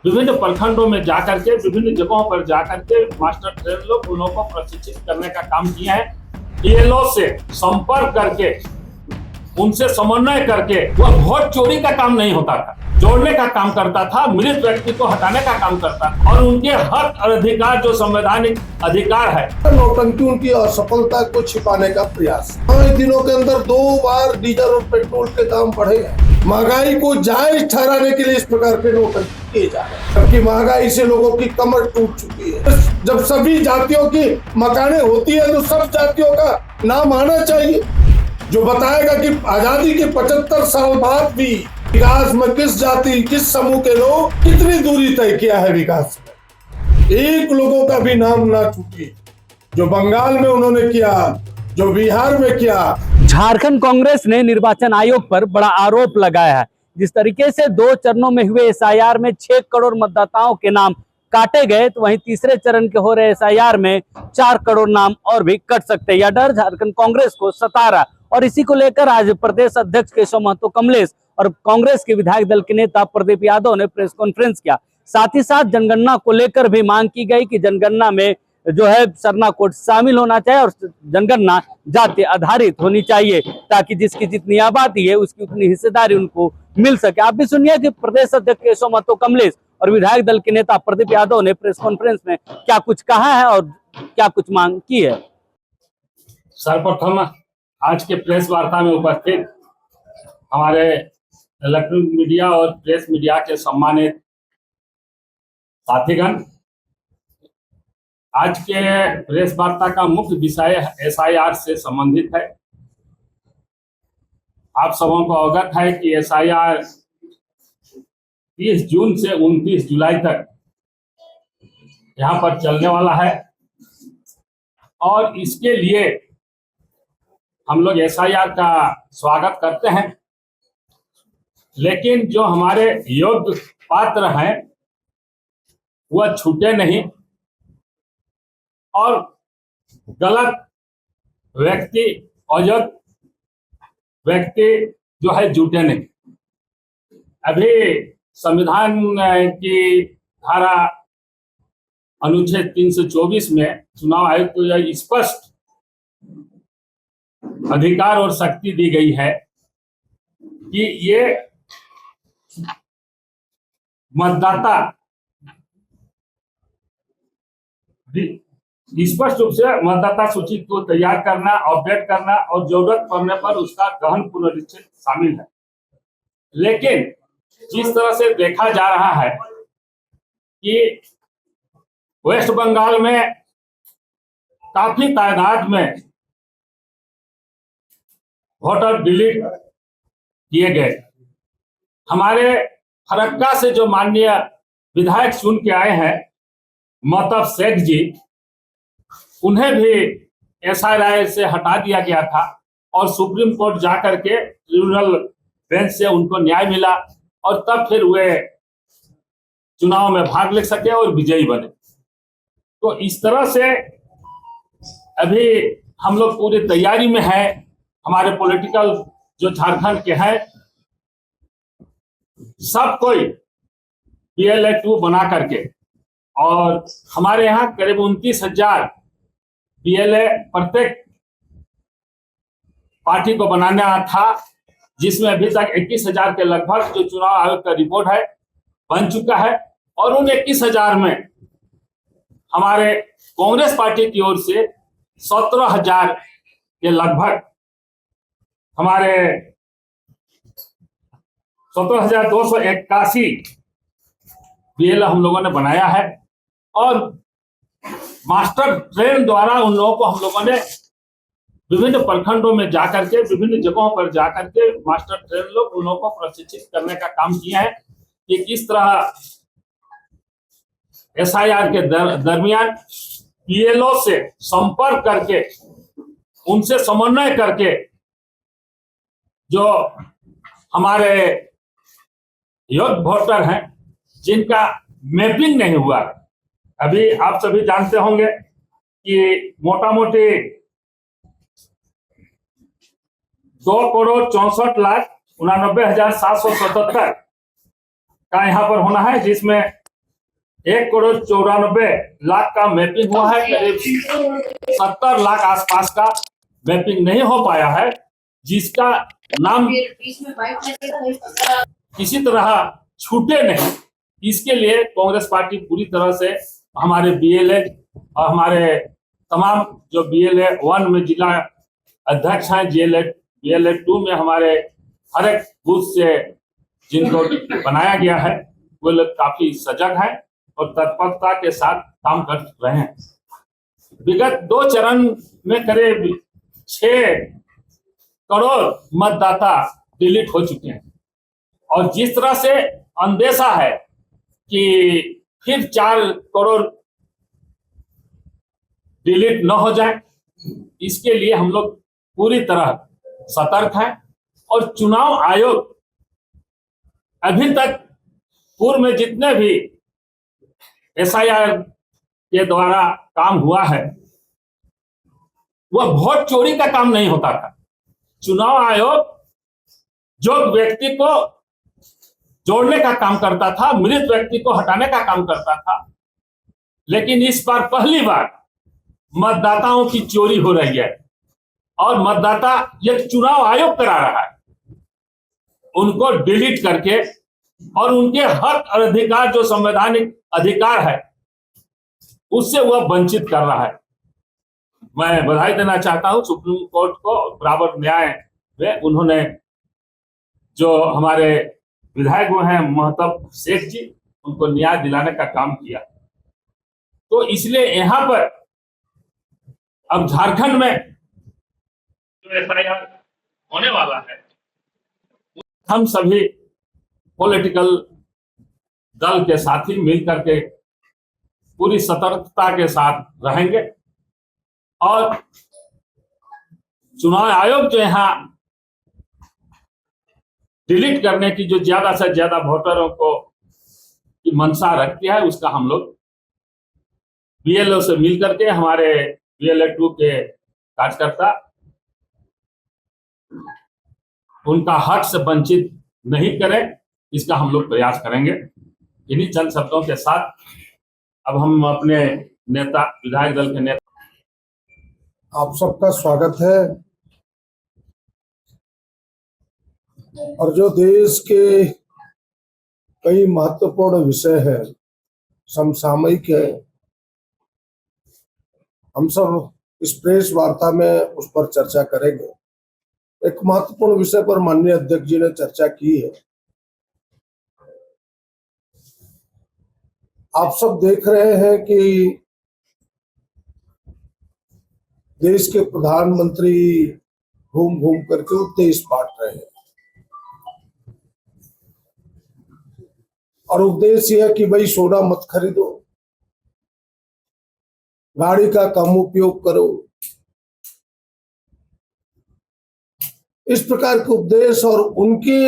विभिन्न प्रखंडों में जाकर के विभिन्न जगहों पर जाकर के मास्टर ट्रेनर लोग उन लोगों को प्रशिक्षित करने का काम किया है। बीएलओ से संपर्क करके उनसे समन्वय करके वह वोट चोरी का काम नहीं होता था, जोड़ने का काम करता था, मृत व्यक्ति को हटाने का काम करता था और उनके हक और अधिकार जो संवैधानिक अधिकार है। नौटंकी उनकी असफलता को छिपाने का प्रयास। इन दिनों के अंदर 2 बार डीजल और पेट्रोल के दाम बढ़े हैं। महंगाई को जायज ठहराने के लिए इस प्रकार के नौटंकी किए जा रहे हैं, जबकि महंगाई से लोगों की कमर टूट चुकी है। जब सभी जातियों की मकाने होती है तो सब जातियों का नाम आना चाहिए, जो बताएगा कि आजादी के 75 साल बाद भी विकास में किस जाति किस समूह के लोग कितनी दूरी तय किया है विकास में। एक लोगों का भी नाम ना छूटे, जो बंगाल में उन्होंने किया, जो बिहार में किया। झारखंड कांग्रेस ने निर्वाचन आयोग पर बड़ा आरोप लगाया है। जिस तरीके से 2 चरणों में हुए एसआईआर में 6 करोड़ मतदाताओं के नाम काटे गए, तो वहीं तीसरे चरण के हो रहे एसआईआर में 4 करोड़ नाम और भी कट सकते हैं। यह डर झारखंड कांग्रेस को सता रहा और इसी को लेकर आज प्रदेश अध्यक्ष केशव महतो कमलेश और कांग्रेस के विधायक दल के नेता प्रदीप यादव ने प्रेस कॉन्फ्रेंस किया। साथ ही साथ जनगणना को लेकर भी मांग की गई कि जनगणना में जो है सरना कोड शामिल होना चाहिए और जनगणना जाति आधारित होनी चाहिए, ताकि जिसकी जितनी आबादी है उसकी उतनी हिस्सेदारी उनको मिल सके। आप भी सुनिए कि प्रदेश अध्यक्ष केशव महतो कमलेश और विधायक दल के नेता प्रदीप यादव ने प्रेस कॉन्फ्रेंस में क्या कुछ कहा है और क्या कुछ मांग की है। सर्वप्रथम आज के प्रेस वार्ता में उपस्थित हमारे इलेक्ट्रॉनिक मीडिया और प्रेस मीडिया के सम्मानित साथीगण, आज के प्रेस वार्ता का मुख्य विषय एसआईआर से संबंधित है। आप सबों को अवगत है कि एसआईआर 30 जून से 29 जुलाई तक यहाँ पर चलने वाला है और इसके लिए हम लोग एसआईआर का स्वागत करते हैं। लेकिन जो हमारे योग्य पात्र हैं वह छूटे नहीं और गलत व्यक्ति अयोग्य व्यक्ति जो है जुटे नहीं। अभी संविधान की धारा अनुच्छेद 324 में चुनाव आयोग को यह स्पष्ट अधिकार और शक्ति दी गई है कि ये मतदाता स्पष्ट रूप से मतदाता सूची को तैयार करना, अपडेट करना और जरूरत पड़ने पर उसका गहन पुनरीक्षण शामिल है। लेकिन जिस तरह से देखा जा रहा है कि वेस्ट बंगाल में काफी तादाद में वोटर डिलीट किए गए। हमारे फरक्का से जो माननीय विधायक चुन के आए हैं महताब शेख जी, उन्हें भी एसआईआर से हटा दिया गया था और सुप्रीम कोर्ट जाकर के ट्रिब्यूनल बेंच से उनको न्याय मिला और तब फिर वे चुनाव में भाग ले सके और विजयी बने। तो इस तरह से अभी हम लोग पूरी तैयारी में है। हमारे पॉलिटिकल जो झारखंड के हैं सब कोई PLA 2 बना करके, और हमारे यहाँ करीब 29,000 PLA प्रत्येक पार्टी को बनाना था, जिसमें अभी तक 21,000 के लगभग जो चुनाव आयोग का रिपोर्ट है बन चुका है। और उन 21,000 में हमारे कांग्रेस पार्टी की ओर से 17,000 के लगभग हमारे 17,281 PLA हम लोगों ने बनाया है और मास्टर ट्रेन द्वारा उन लोगों को हम लोगों ने विभिन्न प्रखंडों में जाकर के विभिन्न जगहों पर जाकर के मास्टर ट्रेन लोग उन लोगों को प्रशिक्षित करने का काम किया है कि किस तरह एसआईआर के दरमियान PLO से संपर्क करके उनसे समन्वय करके जो हमारे योग्य वोटर हैं जिनका मैपिंग नहीं हुआ। अभी आप सभी जानते होंगे कि मोटा मोटी 2,64,89,777 का यहाँ पर होना है, जिसमें 1,94,00,000 का मैपिंग हुआ है। करीब 70 लाख आसपास का मैपिंग नहीं हो पाया है, जिसका नाम किसी तरह छूटे नहीं। इसके लिए कांग्रेस पार्टी पूरी तरह से हमारे बीएलए और हमारे तमाम जो बीएलए 1 में जिला अध्यक्ष हैं, बीएलए 2 में हमारे हर एक बूथ से जिनको बनाया गया है, वो लोग काफी सजग हैं और तत्परता के साथ काम कर रहे हैं। विगत 2 चरण में करीब 6 करोड़ मतदाता डिलीट हो चुके हैं और जिस तरह से अंदेशा है कि फिर 4 करोड़ डिलीट न हो जाए, इसके लिए हम लोग पूरी तरह सतर्क हैं। और चुनाव आयोग अभी तक पूर्व में जितने भी एसआईआर के द्वारा काम हुआ है, वह वोट चोरी का काम नहीं होता था। चुनाव आयोग जो व्यक्ति को जोड़ने का काम करता था, मृत व्यक्ति को हटाने का काम करता था, लेकिन इस बार पहली बार मतदाताओं की चोरी हो रही है और मतदाता ये चुनाव आयोग करा रहा है, उनको डिलीट करके और उनके हक और अधिकार जो संवैधानिक अधिकार है उससे वह वंचित कर रहा है। मैं बधाई देना चाहता हूं सुप्रीम कोर्ट को, बराबर न्याय में उन्होंने जो हमारे विधायक वो हैं महताब शेख जी, उनको न्याय दिलाने का काम किया। तो इसलिए यहाँ पर अब झारखंड में जो एफआईआर होने वाला है, हम सभी पॉलिटिकल दल के साथी मिलकर के पूरी सतर्कता के साथ रहेंगे और चुनाव आयोग जो यहाँ डिलीट करने की जो ज्यादा से ज्यादा वोटरों को की मंशा रखती है, उसका हम लोग बीएलओ से मिलकर के हमारे बीएलए 2 के कार्यकर्ता उनका हक से वंचित नहीं करें, इसका हम लोग प्रयास करेंगे। इन्हीं चंद शब्दों के साथ अब हम अपने नेता, विधायक दल के नेता, आप सबका स्वागत है। और जो देश के कई महत्वपूर्ण विषय है, समसामयिक है, हम सब इस प्रेस वार्ता में उस पर चर्चा करेंगे। एक महत्वपूर्ण विषय पर माननीय अध्यक्ष जी ने चर्चा की है। आप सब देख रहे हैं कि देश के प्रधानमंत्री घूम घूम करके उपदेश बांट रहे हैं और उपदेश यह है कि भाई सोना मत खरीदो, गाड़ी का कम उपयोग करो। इस प्रकार के उपदेश और उनके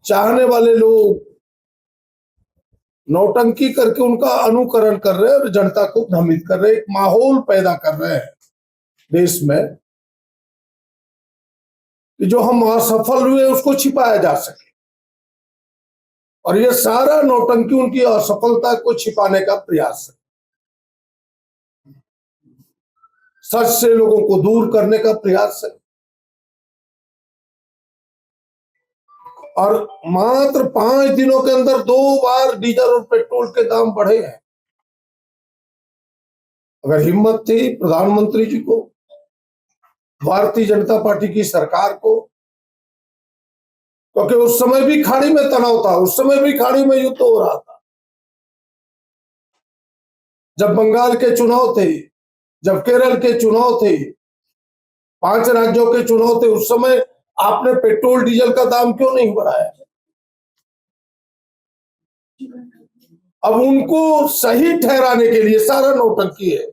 चाहने वाले लोग नौटंकी करके उनका अनुकरण कर रहे हैं और जनता को भ्रमित कर रहे हैं, एक माहौल पैदा कर रहे हैं देश में कि जो हम असफल हुए उसको छिपाया जा सके। और ये सारा नौटंकी उनकी असफलता को छिपाने का प्रयास है, सच से लोगों को दूर करने का प्रयास है। और मात्र 5 दिनों के अंदर 2 बार डीजल और पेट्रोल के दाम बढ़े हैं। अगर हिम्मत थी प्रधानमंत्री जी को, भारतीय जनता पार्टी की सरकार को, क्योंकि उस समय भी खाड़ी में तनाव था, उस समय भी खाड़ी में युद्ध हो रहा था। जब बंगाल के चुनाव थे, जब केरल के चुनाव थे, 5 राज्यों के चुनाव थे, उस समय आपने पेट्रोल डीजल का दाम क्यों नहीं बढ़ाया? अब उनको सही ठहराने के लिए सारा नौटंकी है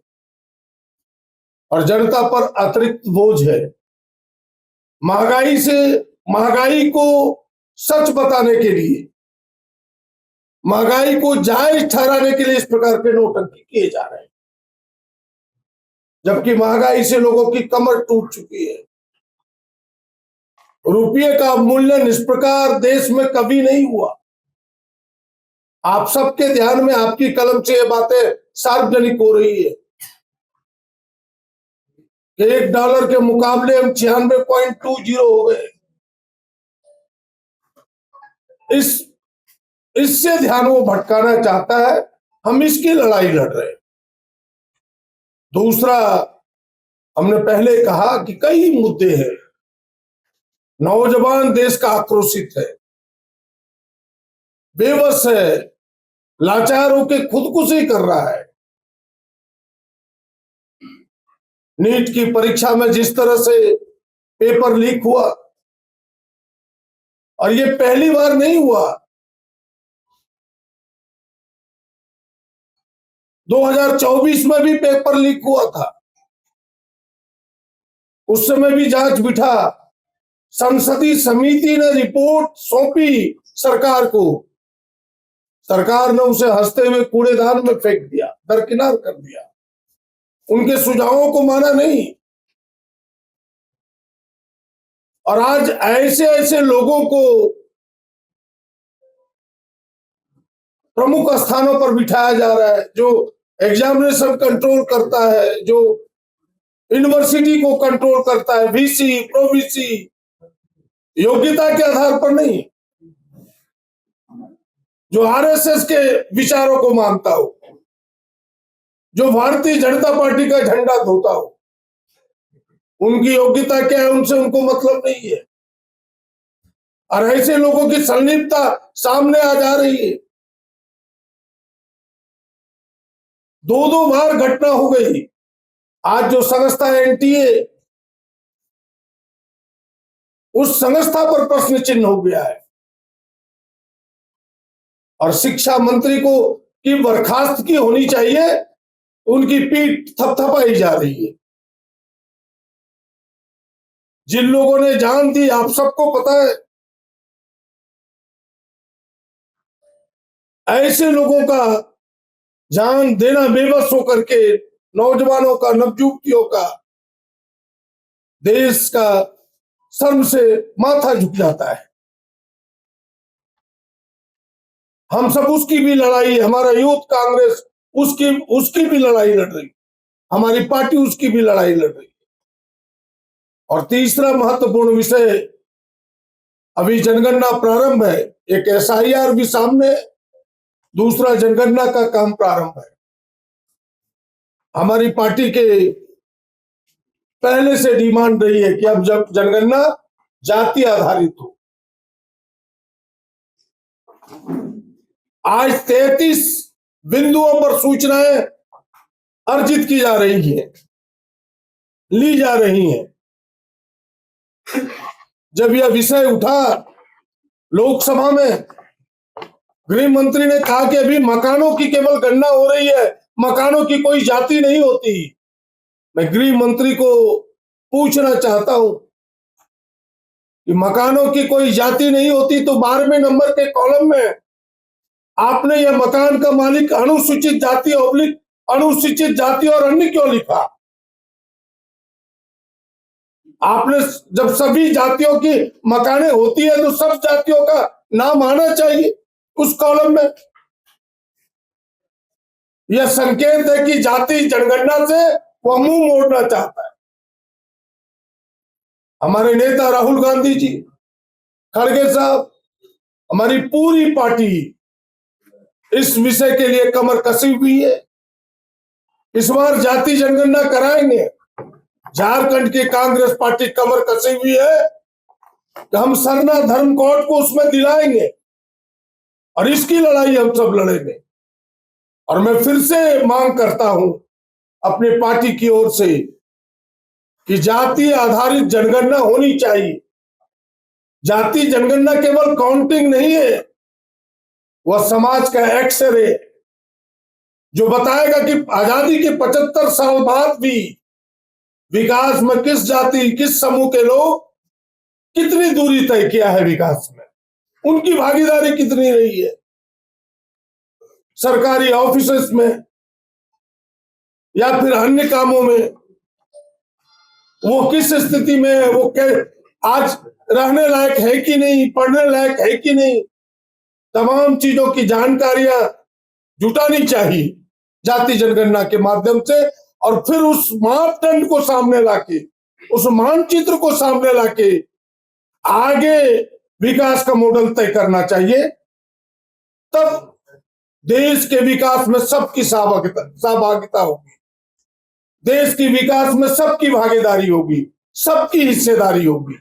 और जनता पर अतिरिक्त बोझ है। महंगाई को सच बताने के लिए, महंगाई को जायज ठहराने के लिए इस प्रकार के नौटंकी किए जा रहे हैं, जबकि महंगाई से लोगों की कमर टूट चुकी है। रुपये का मूल्यन इस प्रकार देश में कभी नहीं हुआ। आप सबके ध्यान में, आपकी कलम से ये बातें सार्वजनिक हो रही है कि $1 के मुकाबले हम 96.20 हो गए। इससे ध्यान वो भटकाना चाहता है, हम इसकी लड़ाई लड़ रहे हैं। दूसरा, हमने पहले कहा कि कई मुद्दे हैं। नौजवान देश का आक्रोशित है, बेबस है, लाचार होकर खुदकुशी कर रहा है। नीट की परीक्षा में जिस तरह से पेपर लीक हुआ, और ये पहली बार नहीं हुआ, 2024 में भी पेपर लीक हुआ था। उस समय भी जांच बिठा, संसदीय समिति ने रिपोर्ट सौंपी सरकार को, सरकार ने उसे हंसते हुए कूड़ेदान में फेंक दिया, दरकिनार कर दिया, उनके सुझावों को माना नहीं। और आज ऐसे ऐसे लोगों को प्रमुख स्थानों पर बिठाया जा रहा है, जो एग्जामिनेशन कंट्रोल करता है, जो यूनिवर्सिटी को कंट्रोल करता है, वीसी, प्रोवीसी, योग्यता के आधार पर नहीं, जो आरएसएस के विचारों को मानता हो, जो भारतीय जनता पार्टी का झंडा धोता हो। उनकी योग्यता क्या है, उनसे उनको मतलब नहीं है। और ऐसे लोगों की संलिप्तता सामने आ जा रही है। 2 बार घटना हो गई। आज जो संस्था एनटीए, उस संस्था पर प्रश्न चिन्ह हो गया है, और शिक्षा मंत्री को की बर्खास्तगी होनी चाहिए, उनकी पीठ थपथपाई जा रही है। जिन लोगों ने जान दी, आप सबको पता है, ऐसे लोगों का जान देना बेबस होकर के नौजवानों का, नवयुवतियों का, देश का शर्म से माथा झुक जाता है। हम सब उसकी भी लड़ाई, हमारा यूथ कांग्रेस उसकी भी लड़ाई लड़ रही, हमारी पार्टी उसकी भी लड़ाई लड़ रही। और तीसरा महत्वपूर्ण विषय, अभी जनगणना प्रारंभ है, एक एसआईआर भी सामने, दूसरा जनगणना का काम प्रारंभ है। हमारी पार्टी के पहले से डिमांड रही है कि अब जब जनगणना जाति आधारित हो। आज 33 बिंदुओं पर सूचनाएं अर्जित की जा रही हैं, ली जा रही हैं। जब यह विषय उठा लोकसभा में, गृह मंत्री ने कहा कि अभी मकानों की केवल गणना हो रही है, मकानों की कोई जाति नहीं होती। मैं गृह मंत्री को पूछना चाहता हूं कि मकानों की कोई जाति नहीं होती तो 12वें नंबर के कॉलम में आपने यह मकान का मालिक अनुसूचित जाति अनुसूचित जाति और अन्य क्यों लिखा? आपने जब सभी जातियों की मकानें होती है तो सब जातियों का नाम आना चाहिए उस कॉलम में। यह संकेत है कि जाति जनगणना से वह मुंह मोड़ना चाहता है। हमारे नेता राहुल गांधी जी, खड़गे साहब, हमारी पूरी पार्टी इस विषय के लिए कमर कसी हुई है। इस बार जाति जनगणना कराएंगे। झारखंड की कांग्रेस पार्टी कमर कसी हुई है कि हम सरना धर्म कोड को उसमें दिलाएंगे, और इसकी लड़ाई हम सब लड़ेंगे। और मैं फिर से मांग करता हूं अपनी पार्टी की ओर से कि जाति आधारित जनगणना होनी चाहिए। जाति जनगणना केवल काउंटिंग नहीं है, वह समाज का एक्सरे जो बताएगा कि आजादी के 75 साल बाद भी विकास में किस जाति, किस समूह के लोग कितनी दूरी तय किया है विकास में, उनकी भागीदारी कितनी रही है सरकारी ऑफिसेस में या फिर अन्य कामों में, वो किस स्थिति में है, वो आज रहने लायक है कि नहीं, पढ़ने लायक है कि नहीं, तमाम चीजों की जानकारियां जुटानी चाहिए जाति जनगणना के माध्यम से, और फिर उस मापदंड को सामने लाके, उस मानचित्र को सामने लाके आगे विकास का मॉडल तय करना चाहिए। तब देश के विकास में सबकी सहभागिता होगी, देश के विकास में सबकी भागीदारी होगी, सबकी हिस्सेदारी होगी।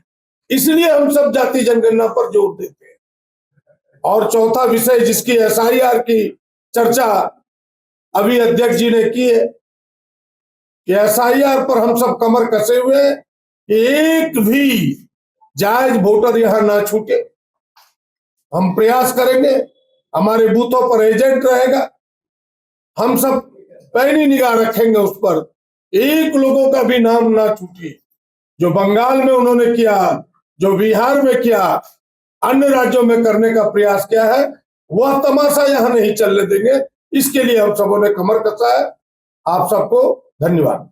इसलिए हम सब जाति जनगणना पर जोर देते हैं। और चौथा विषय जिसकी SIR की चर्चा अभी अध्यक्ष जी ने की है कि SIR पर हम सब कमर कसे हुए हैं, एक भी जायज वोटर यहां ना छूटे। हम प्रयास करेंगे, हमारे बूथों पर एजेंट रहेगा, हम सब पैनी निगाह रखेंगे उस पर, एक लोगों का भी नाम ना छूटे। जो बंगाल में उन्होंने किया, जो बिहार में किया, अन्य राज्यों में करने का प्रयास किया है, वह तमाशा यहां नहीं चलने देंगे। इसके लिए हम सबों ने कमर कसा है। आप सबको धन्यवाद।